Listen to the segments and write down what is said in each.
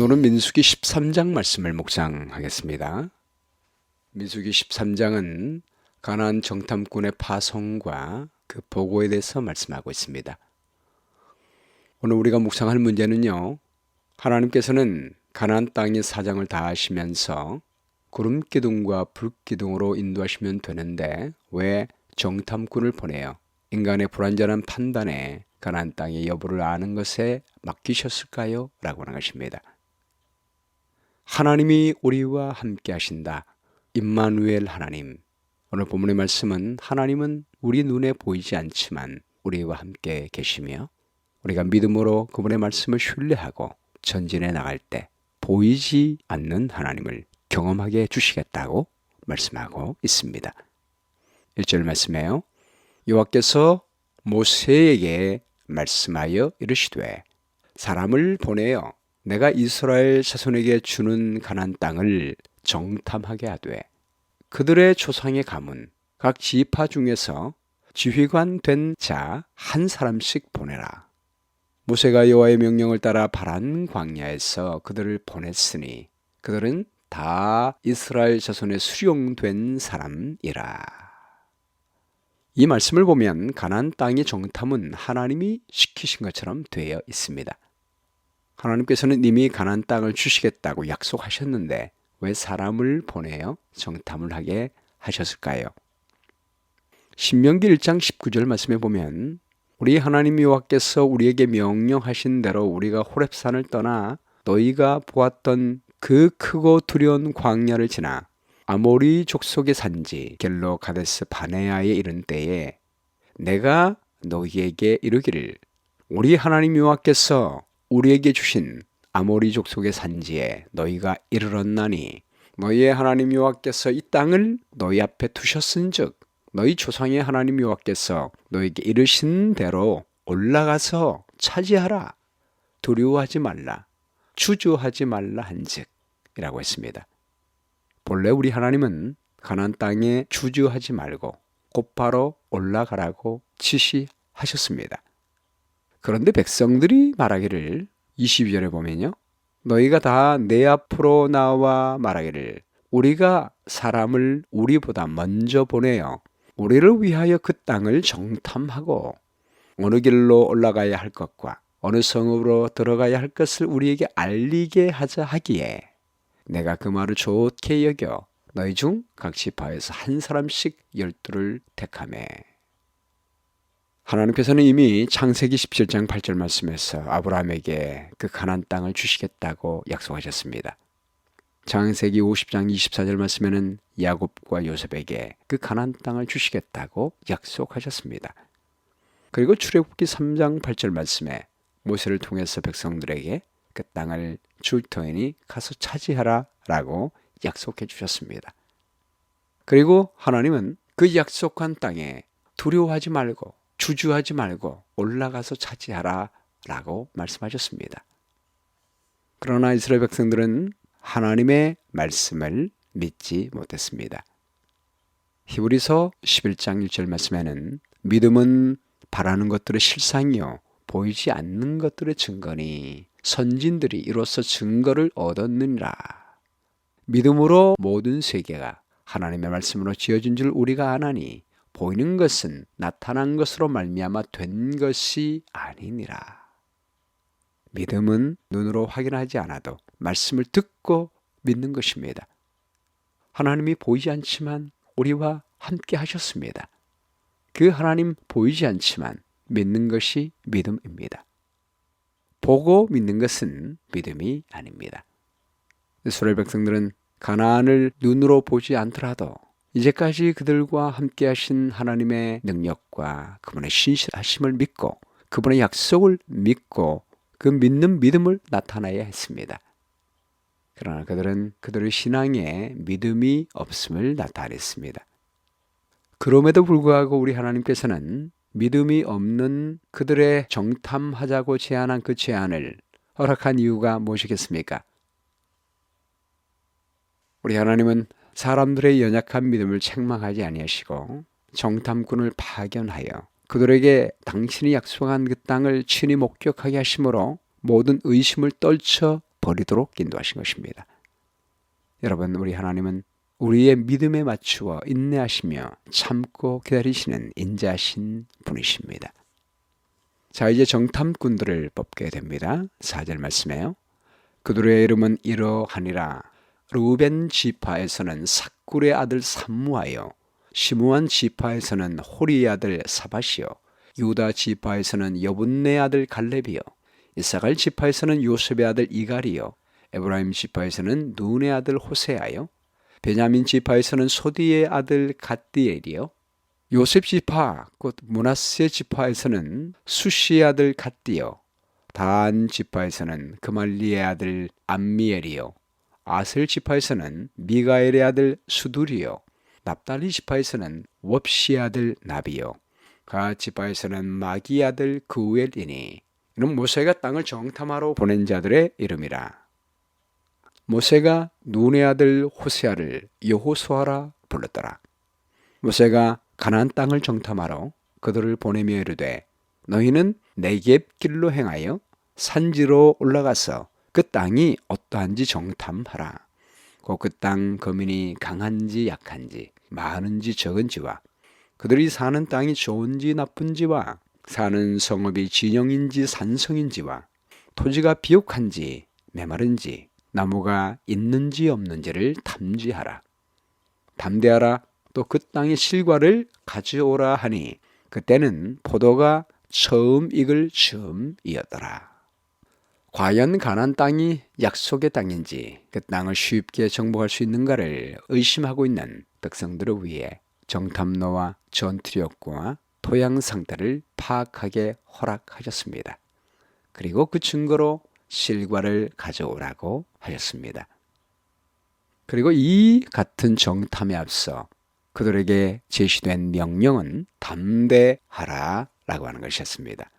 오늘은 민수기 13장 말씀을 묵상하겠습니다. 민수기 13장은 가나안 정탐꾼의 파송과 그 보고에 대해서 말씀하고 있습니다. 오늘 우리가 묵상할 문제는요, 하나님께서는 가나안 땅의 사정을 다 하시면서 구름기둥과 불기둥으로 인도하시면 되는데 왜 정탐꾼을 보내요? 인간의 불완전한 판단에 가나안 땅의 여부를 아는 것에 맡기셨을까요? 라고 하는 것입니다. 하나님이 우리와 함께 하신다. 임마누엘 하나님. 오늘 본문의 말씀은 하나님은 우리 눈에 보이지 않지만 우리와 함께 계시며 우리가 믿음으로 그분의 말씀을 신뢰하고 전진해 나갈 때 보이지 않는 하나님을 경험하게 해주시겠다고 말씀하고 있습니다. 1절 말씀에요. 여호와께서 모세에게 말씀하여 이르시되 사람을 보내어 내가 이스라엘 자손에게 주는 가나안 땅을 정탐하게 하되 그들의 조상의 가문 각 지파 중에서 지휘관 된 자 한 사람씩 보내라. 모세가 여호와의 명령을 따라 바란 광야에서 그들을 보냈으니 그들은 다 이스라엘 자손의 수령된 사람이라. 이 말씀을 보면 가나안 땅의 정탐은 하나님이 시키신 것처럼 되어 있습니다. 하나님께서는 이미 가나안 땅을 주시겠다고 약속하셨는데 왜 사람을 보내어 정탐을 하게 하셨을까요? 신명기 1장 19절 말씀에 보면 우리 하나님 여호와께서 우리에게 명령하신 대로 우리가 호렙산을 떠나 너희가 보았던 그 크고 두려운 광야를 지나 아모리 족속의 산지 겔로 가데스 바네아에 이른 때에 내가 너희에게 이르기를 우리 하나님 여호와께서 우리에게 주신 아모리 족속의 산지에 너희가 이르렀나니 너희의 하나님 여호와께서 이 땅을 너희 앞에 두셨은즉 너희 조상의 하나님 여호와께서 너희에게 이르신 대로 올라가서 차지하라. 두려워하지 말라. 주저하지 말라 한즉 이라고 했습니다. 본래 우리 하나님은 가나안 땅에 주저하지 말고 곧바로 올라가라고 지시하셨습니다. 그런데 백성들이 말하기를 22절에 보면요. 너희가 다 내 앞으로 나와 말하기를 우리가 사람을 우리보다 먼저 보내어 우리를 위하여 그 땅을 정탐하고 어느 길로 올라가야 할 것과 어느 성읍으로 들어가야 할 것을 우리에게 알리게 하자 하기에 내가 그 말을 좋게 여겨 너희 중 각 지파에서 한 사람씩 12를 택하매. 하나님께서는 이미 창세기 17장 8절 말씀에서 아브라함에게 그 가나안 땅을 주시겠다고 약속하셨습니다. 창세기 50장 24절 말씀에는 야곱과 요셉에게 그 가나안 땅을 주시겠다고 약속하셨습니다. 그리고 출애굽기 3장 8절 말씀에 모세를 통해서 백성들에게 그 땅을 줄 터이니 가서 차지하라 라고 약속해 주셨습니다. 그리고 하나님은 그 약속한 땅에 두려워하지 말고 주저하지 말고 올라가서 차지하라 라고 말씀하셨습니다. 그러나 이스라엘 백성들은 하나님의 말씀을 믿지 못했습니다. 히브리서 11장 1절 말씀에는 믿음은 바라는 것들의 실상이요 보이지 않는 것들의 증거니 선진들이 이로써 증거를 얻었느니라. 믿음으로 모든 세계가 하나님의 말씀으로 지어진 줄 우리가 아나니 보이는 것은 나타난 것으로 말미암아 된 것이 아니니라. 믿음은 눈으로 확인하지 않아도 말씀을 듣고 믿는 것입니다. 하나님이 보이지 않지만 우리와 함께 하셨습니다. 그 하나님 보이지 않지만 믿는 것이 믿음입니다. 보고 믿는 것은 믿음이 아닙니다. 이스라엘 백성들은 가나안을 눈으로 보지 않더라도 이제까지 그들과 함께 하신 하나님의 능력과 그분의 신실하심을 믿고 그분의 약속을 믿고 그 믿는 믿음을 나타내야 했습니다. 그러나 그들은 그들의 신앙에 믿음이 없음을 나타냈습니다. 그럼에도 불구하고 우리 하나님께서는 믿음이 없는 그들의 정탐하자고 제안한 그 제안을 허락한 이유가 무엇이겠습니까? 우리 하나님은 사람들의 연약한 믿음을 책망하지 아니하시고 정탐꾼을 파견하여 그들에게 당신이 약속한 그 땅을 친히 목격하게 하심으로 모든 의심을 떨쳐 버리도록 인도하신 것입니다. 여러분, 우리 하나님은 우리의 믿음에 맞추어 인내하시며 참고 기다리시는 인자하신 분이십니다. 자, 이제 정탐꾼들을 뽑게 됩니다. 4절 말씀에요. 그들의 이름은 이러하니라. 르우벤 지파에서는 삭굴의 아들 삼무하여, 시므온 지파에서는 호리의 아들 사밧이요, 유다 지파에서는 여분네 아들 갈렙이요, 이사갈 지파에서는 요셉의 아들 이갈이요, 에브라임 지파에서는 눈의 아들 호세아요, 베냐민 지파에서는 소디의 아들 갓디엘이요, 요셉 지파 곧 므낫세 지파에서는 수시의 아들 갓디요, 단 지파에서는 그말리의 아들 암미엘이요, 아셀 지파에서는 미가엘의 아들 수두리요, 납달리 지파에서는 웁시의 아들 나비요, 갓 지파에서는 마기의 아들 그우엘이니 이는 모세가 땅을 정탐하러 보낸 자들의 이름이라. 모세가 눈의 아들 호세아를 여호수아라 불렀더라. 모세가 가나안 땅을 정탐하러 그들을 보내며 이르되 너희는 네겝 길로 행하여 산지로 올라가서 그 땅이 어떠한지 정탐하라. 곧 그 땅 거민이 강한지 약한지 많은지 적은지와 그들이 사는 땅이 좋은지 나쁜지와 사는 성읍이 진영인지 산성인지와 토지가 비옥한지 메마른지 나무가 있는지 없는지를 탐지하라. 담대하라. 또 그 땅의 실과를 가져오라 하니 그때는 포도가 처음 익을 즈음이었더라. 과연 가나안 땅이 약속의 땅인지 그 땅을 쉽게 정복할 수 있는가를 의심하고 있는 백성들을 위해 정탐로와 전투력과 토양 상태를 파악하게 허락하셨습니다. 그리고 그 증거로 실과를 가져오라고 하셨습니다. 그리고 이 같은 정탐에 앞서 그들에게 제시된 명령은 담대하라 라고 하는 것이었습니다.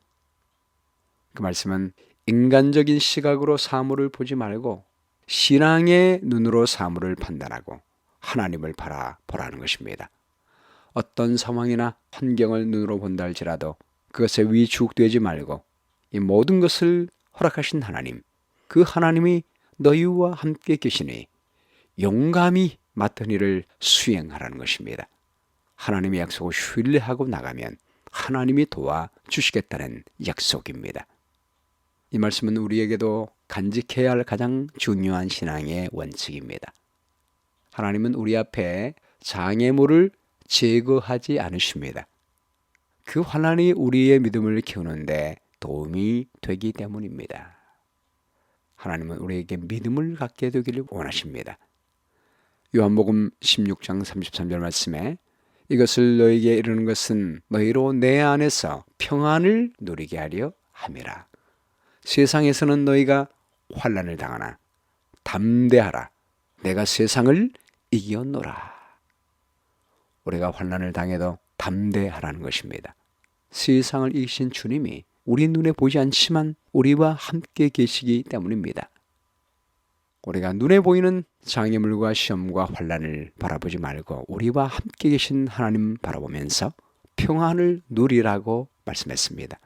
그 말씀은 인간적인 시각으로 사물을 보지 말고 신앙의 눈으로 사물을 판단하고 하나님을 바라보라는 것입니다. 어떤 상황이나 환경을 눈으로 본다 할지라도 그것에 위축되지 말고 이 모든 것을 허락하신 하나님, 그 하나님이 너희와 함께 계시니 용감히 맡은 일을 수행하라는 것입니다. 하나님의 약속을 신뢰하고 나가면 하나님이 도와주시겠다는 약속입니다. 이 말씀은 우리에게도 간직해야 할 가장 중요한 신앙의 원칙입니다. 하나님은 우리 앞에 장애물을 제거하지 않으십니다. 그 환난이 우리의 믿음을 키우는데 도움이 되기 때문입니다. 하나님은 우리에게 믿음을 갖게 되기를 원하십니다. 요한복음 16장 33절 말씀에 이것을 너에게 이르는 것은 너희로 내 안에서 평안을 누리게 하려 함이라. 세상에서는 너희가 환난을 당하나 담대하라. 내가 세상을 이겼노라. 우리가 환난을 당해도 담대하라는 것입니다. 세상을 이기신 주님이 우리 눈에 보이지 않지만 우리와 함께 계시기 때문입니다. 우리가 눈에 보이는 장애물과 시험과 환난을 바라보지 말고 우리와 함께 계신 하나님 바라보면서 평안을 누리라고 말씀했습니다.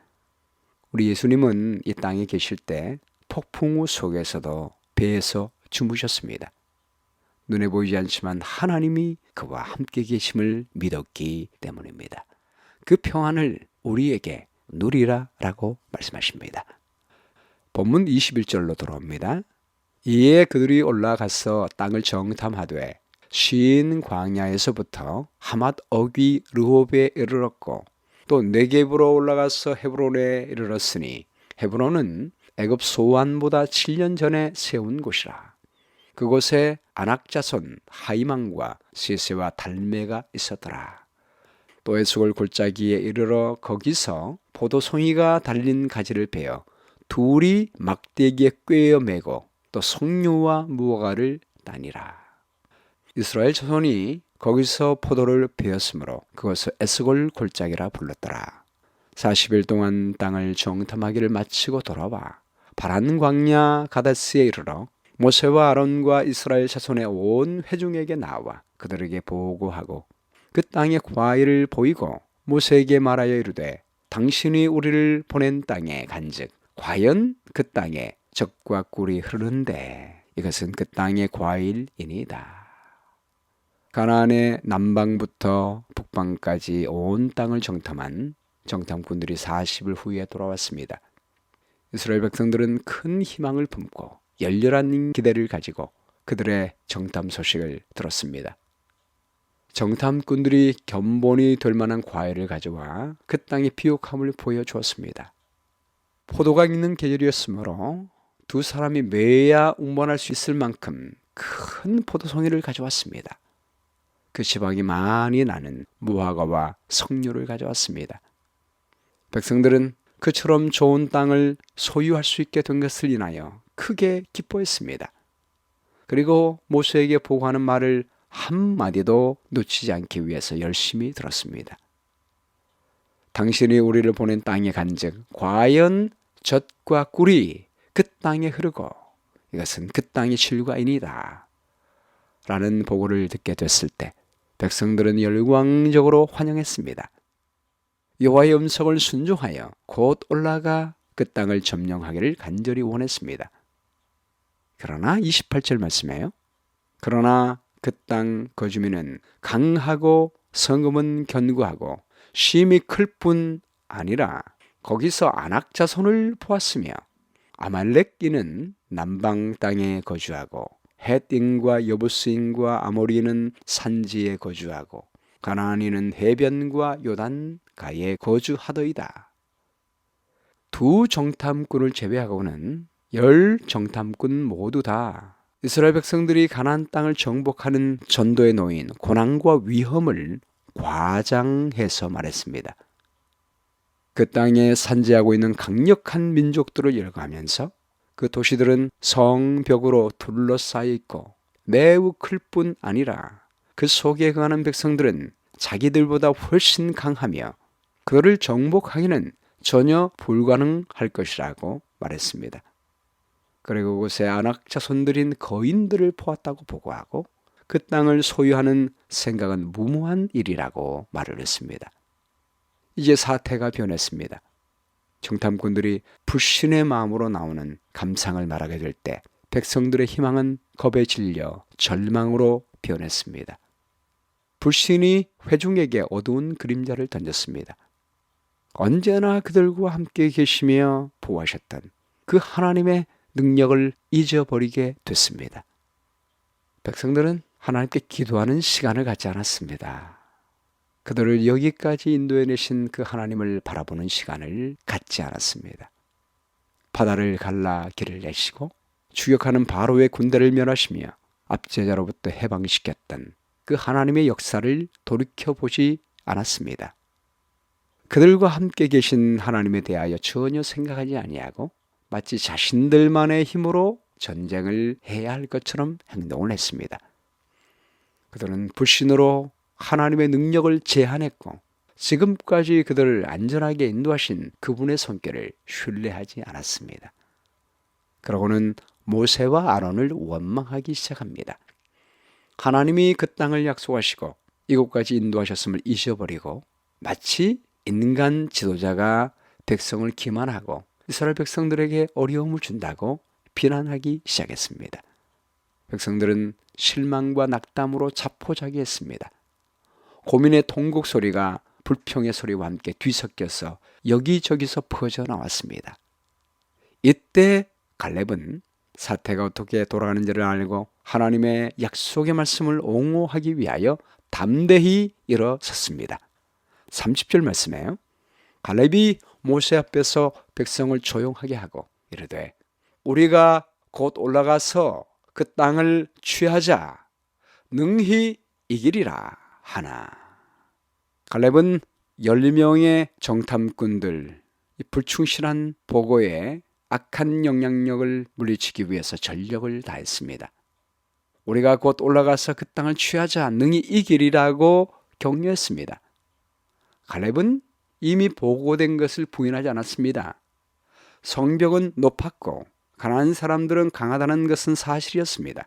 우리 예수님은 이 땅에 계실 때 폭풍우 속에서도 배에서 주무셨습니다. 눈에 보이지 않지만 하나님이 그와 함께 계심을 믿었기 때문입니다. 그 평안을 우리에게 누리라라고 말씀하십니다. 본문 21절로 돌아옵니다. 이에 그들이 올라가서 땅을 정탐하되 신 광야에서부터 하맛 어귀 르홉에 이르렀고 또 네겝으로 올라가서 헤브론에 이르렀으니 헤브론은 애굽 소안보다 7년 전에 세운 곳이라. 그곳에 아낙자손 하이만과 세세와 달메가 있었더라. 또 에스골 골짜기에 이르러 거기서 포도송이가 달린 가지를 베어 둘이 막대기에 꿰어 매고 또 석류와 무화과를 따니라. 이스라엘 자손이 거기서 포도를 베었으므로 그것을 에스골 골짜기라 불렀더라. 40일 동안 땅을 정탐하기를 마치고 돌아와 바란 광야 가데스에 이르러 모세와 아론과 이스라엘 자손의 온 회중에게 나와 그들에게 보고하고 그 땅의 과일을 보이고 모세에게 말하여 이르되 당신이 우리를 보낸 땅에 간즉 과연 그 땅에 젖과 꿀이 흐르는데 이것은 그 땅의 과일이니이다. 가나안의 남방부터 북방까지 온 땅을 정탐한 정탐꾼들이 40일 후에 돌아왔습니다. 이스라엘 백성들은 큰 희망을 품고 열렬한 기대를 가지고 그들의 정탐 소식을 들었습니다. 정탐꾼들이 견본이 될 만한 과일을 가져와 그 땅의 비옥함을 보여주었습니다. 포도가 익는 계절이었으므로 두 사람이 매야 운반할 수 있을 만큼 큰 포도송이를 가져왔습니다. 그 지방이 많이 나는 무화과와 석류를 가져왔습니다. 백성들은 그처럼 좋은 땅을 소유할 수 있게 된 것을 인하여 크게 기뻐했습니다. 그리고 모세에게 보고하는 말을 한마디도 놓치지 않기 위해서 열심히 들었습니다. 당신이 우리를 보낸 땅에 간즉 과연 젖과 꿀이 그 땅에 흐르고 이것은 그 땅의 실과이니다 라는 보고를 듣게 됐을 때 백성들은 열광적으로 환영했습니다. 여호와의 음성을 순종하여 곧 올라가 그 땅을 점령하기를 간절히 원했습니다. 그러나 28절 말씀에요. 그러나 그 땅 거주민은 강하고 성읍은 견고하고 심이 클 뿐 아니라 거기서 아낙 자손을 보았으며 아말렉인은 남방 땅에 거주하고 헷인과 여부스인과 아모리는 산지에 거주하고 가나안인은 해변과 요단가에 거주하더이다. 두 정탐꾼을 제외하고는 10 정탐꾼 모두 다 이스라엘 백성들이 가나안 땅을 정복하는 전도에 놓인 고난과 위험을 과장해서 말했습니다. 그 땅에 산재하고 있는 강력한 민족들을 열거하면서 그 도시들은 성벽으로 둘러싸여 있고 매우 클 뿐 아니라 그 속에 거하는 백성들은 자기들보다 훨씬 강하며 그를 정복하기는 전혀 불가능할 것이라고 말했습니다. 그리고 그곳에 아낙 자손들인 거인들을 보았다고 보고하고 그 땅을 소유하는 생각은 무모한 일이라고 말을 했습니다. 이제 사태가 변했습니다. 정탐꾼들이 불신의 마음으로 나오는 감상을 말하게 될 때 백성들의 희망은 겁에 질려 절망으로 변했습니다. 불신이 회중에게 어두운 그림자를 던졌습니다. 언제나 그들과 함께 계시며 보호하셨던 그 하나님의 능력을 잊어버리게 됐습니다. 백성들은 하나님께 기도하는 시간을 갖지 않았습니다. 그들을 여기까지 인도해내신 그 하나님을 바라보는 시간을 갖지 않았습니다. 바다를 갈라 길을 내시고 추격하는 바로의 군대를 멸하시며 압제자로부터 해방시켰던 그 하나님의 역사를 돌이켜보지 않았습니다. 그들과 함께 계신 하나님에 대하여 전혀 생각하지 아니하고 마치 자신들만의 힘으로 전쟁을 해야 할 것처럼 행동을 했습니다. 그들은 불신으로 하나님의 능력을 제한했고 지금까지 그들을 안전하게 인도하신 그분의 손길을 신뢰하지 않았습니다. 그러고는 모세와 아론을 원망하기 시작합니다. 하나님이 그 땅을 약속하시고 이곳까지 인도하셨음을 잊어버리고 마치 인간 지도자가 백성을 기만하고 이스라엘 백성들에게 어려움을 준다고 비난하기 시작했습니다. 백성들은 실망과 낙담으로 자포자기했습니다. 고민의 통곡 소리가 불평의 소리와 함께 뒤섞여서 여기저기서 퍼져 나왔습니다. 이때 갈렙은 사태가 어떻게 돌아가는지를 알고 하나님의 약속의 말씀을 옹호하기 위하여 담대히 일어섰습니다. 30절 말씀에요. 갈렙이 모세 앞에서 백성을 조용하게 하고 이르되 우리가 곧 올라가서 그 땅을 취하자 능히 이기리라 하나. 갈렙은 12명의 정탐꾼들 이 불충실한 보고에 악한 영향력을 물리치기 위해서 전력을 다했습니다. 우리가 곧 올라가서 그 땅을 취하자 능히 이기리라고 격려했습니다. 갈렙은 이미 보고된 것을 부인하지 않았습니다. 성벽은 높았고 가나안 사람들은 강하다는 것은 사실이었습니다.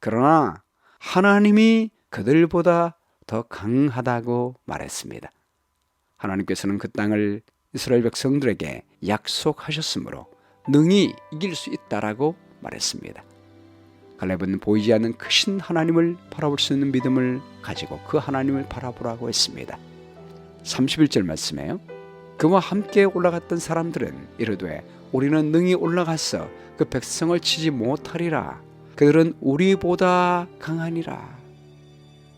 그러나 하나님이 그들보다 더 강하다고 말했습니다. 하나님께서는 그 땅을 이스라엘 백성들에게 약속하셨으므로 능히 이길 수 있다라고 말했습니다. 갈렙은 보이지 않는 크신 하나님을 바라볼 수 있는 믿음을 가지고 그 하나님을 바라보라고 했습니다. 31절 말씀에요. 그와 함께 올라갔던 사람들은 이르되 우리는 능히 올라가서 그 백성을 치지 못하리라. 그들은 우리보다 강하니라.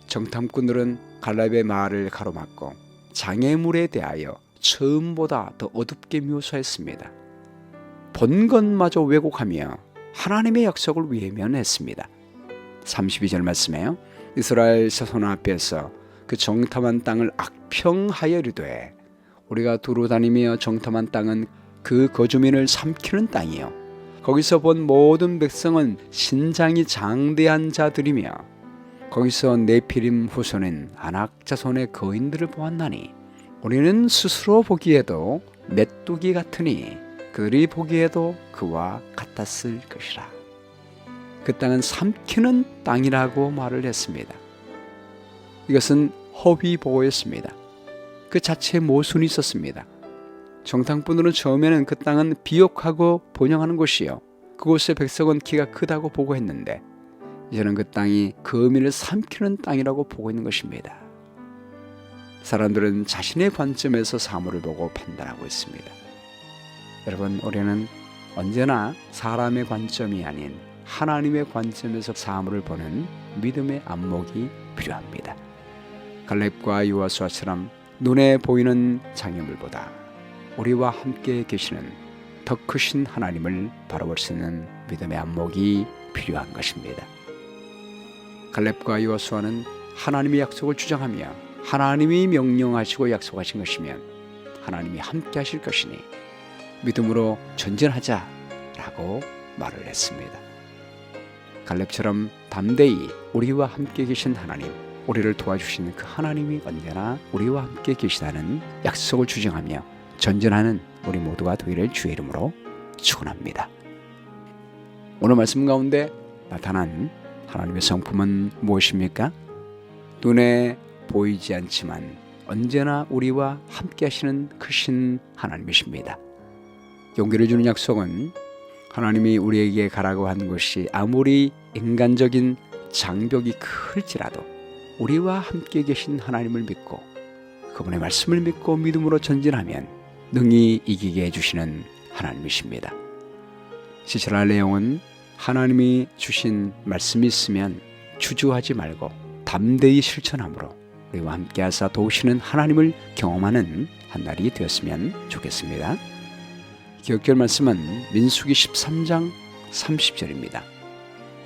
정탐꾼들은 갈렙의 말을 가로막고 장애물에 대하여 처음보다 더 어둡게 묘사했습니다. 본 것마저 왜곡하며 하나님의 약속을 외면했습니다. 32절 말씀에요. 이스라엘 자손 앞에서 그 정탐한 땅을 악평하여 이르되 우리가 두루 다니며 정탐한 땅은 그 거주민을 삼키는 땅이요 거기서 본 모든 백성은 신장이 장대한 자들이며 거기서 네피림 후손인 아낙 자손의 거인들을 보았나니 우리는 스스로 보기에도 메뚜기 같으니 그들이 보기에도 그와 같았을 것이라. 그 땅은 삼키는 땅이라고 말을 했습니다. 이것은 허위 보고였습니다. 그 자체에 모순이 있었습니다. 정탐꾼들은 처음에는 그 땅은 비옥하고 번영하는 곳이요 그곳의 백성은 키가 크다고 보고했는데 이제는 그 땅이 거민을 삼키는 땅이라고 보고 있는 것입니다. 사람들은 자신의 관점에서 사물을 보고 판단하고 있습니다. 여러분, 우리는 언제나 사람의 관점이 아닌 하나님의 관점에서 사물을 보는 믿음의 안목이 필요합니다. 갈렙과 여호수아처럼 눈에 보이는 장애물보다 우리와 함께 계시는 더 크신 하나님을 바라볼 수 있는 믿음의 안목이 필요한 것입니다. 갈렙과 여호수아는 하나님의 약속을 주장하며 하나님이 명령하시고 약속하신 것이면 하나님이 함께 하실 것이니 믿음으로 전진하자라고 말을 했습니다. 갈렙처럼 담대히 우리와 함께 계신 하나님, 우리를 도와주시는 그 하나님이 언제나 우리와 함께 계시다는 약속을 주장하며 전진하는 우리 모두가 되기를 주의 이름으로 축원합니다. 오늘 말씀 가운데 나타난 하나님의 성품은 무엇입니까? 눈에 보이지 않지만 언제나 우리와 함께 하시는 크신 하나님이십니다. 용기를 주는 약속은 하나님이 우리에게 가라고 한 것이 아무리 인간적인 장벽이 클지라도 우리와 함께 계신 하나님을 믿고 그분의 말씀을 믿고 믿음으로 전진하면 능히 이기게 해주시는 하나님이십니다. 지체할 내용은 하나님이 주신 말씀이 있으면 주저하지 말고 담대히 실천함으로 우리와 함께 하사 도우시는 하나님을 경험하는 한 날이 되었으면 좋겠습니다. 기억될 말씀은 민수기 13장 30절입니다.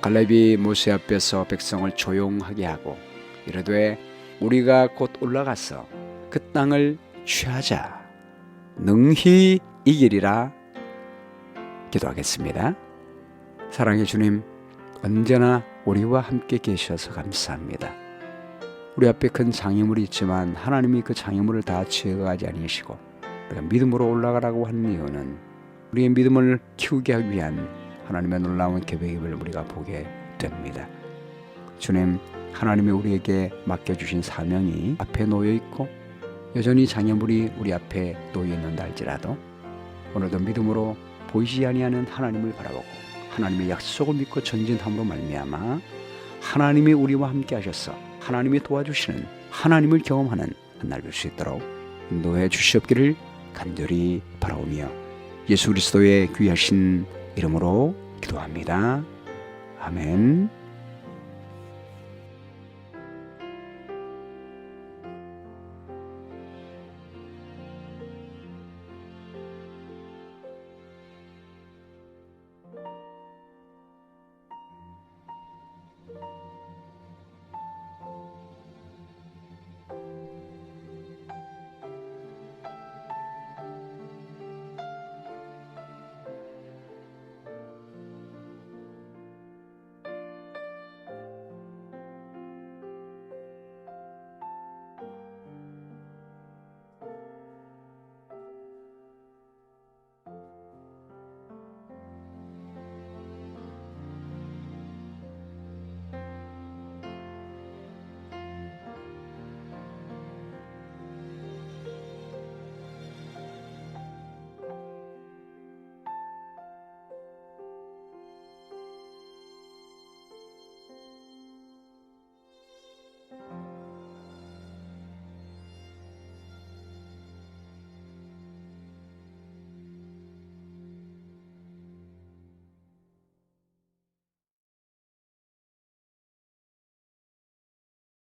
갈렙이 모세 앞에서 백성을 조용하게 하고 이르되 우리가 곧 올라가서 그 땅을 취하자 능히 이기리라. 기도하겠습니다. 사랑의 주님, 언제나 우리와 함께 계셔서 감사합니다. 우리 앞에 큰 장애물이 있지만 하나님이 그 장애물을 다 제거하지 아니시고 우리가 믿음으로 올라가라고 하는 이유는 우리의 믿음을 키우게 하기 위한 하나님의 놀라운 계획을 우리가 보게 됩니다. 주님, 하나님이 우리에게 맡겨주신 사명이 앞에 놓여 있고 여전히 장애물이 우리 앞에 놓여 있는다 할지라도 오늘도 믿음으로 보이지 아니하는 하나님을 바라보고 하나님의 약속을 믿고 전진함으로 말미암아 하나님이 우리와 함께 하셔서 하나님이 도와주시는 하나님을 경험하는 한 날 될 수 있도록 인도해 주시옵기를 간절히 바라오며 예수 그리스도의 귀하신 이름으로 기도합니다. 아멘.